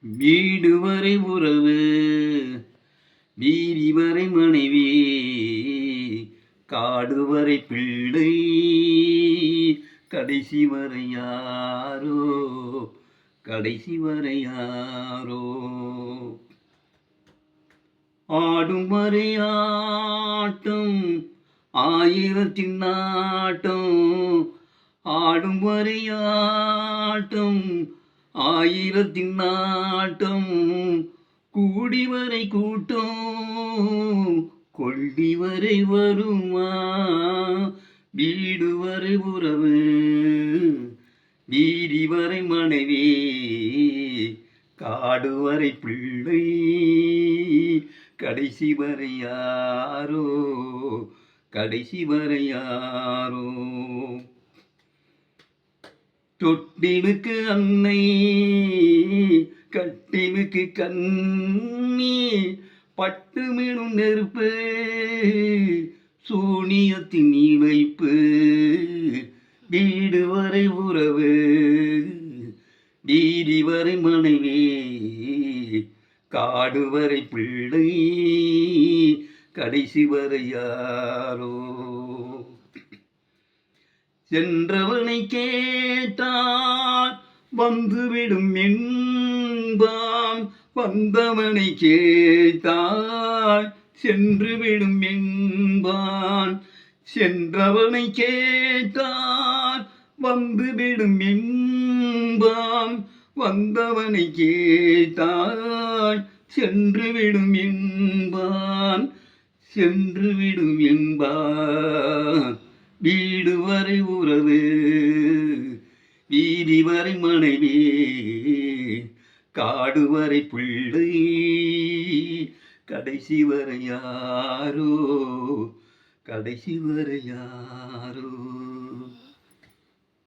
வீடு வரை உறவு, வீதி வரை மனைவி, காடு வரை பிள்ளை, கடைசி வரை யாரோ, கடைசி வரை யாரோ. ஆடும் வரை ஆட்டம், ஆயிரத்தின் நாட்டம், ஆடும் வரை ஆட்டம், ஆயிரத்தின் நாட்டம், கூடி வரை கூட்டம், கொள்ளி வரை வருமா. வீடு வரை உறவு, வீதி வரை மனைவி, காடு வரை பிள்ளை, கடைசி வரை யாரோ, கடைசி வரை யாரோ. தொட்டிலுக்கு அன்னை, கட்டிலுக்கு கண்ணி, பட்டு மீனும் நெருப்பு, சூனியத்தின் இணைப்பு. வீடு வரை உறவு, வீதி வரை மனைவி, காடு வரை பிள்ளை, கடைசி வரை யாரோ. சென்றவனை கேட்டால் வந்துவிடும் என்பான், வந்தவனை கேட்டால் சென்றுவிடும் என்பான். சென்றவனை கேட்டால் வந்துவிடும் என்பான், வந்தவனை கேட்டால் சென்றுவிடும் என்பான், சென்றுவிடும் என்பான். வீடு வரை உறவு, வீதி வரை மனைவி, காடு வரை பிள்ளை, கடைசி வரை யாரோ, கடைசி வரை யாரோ.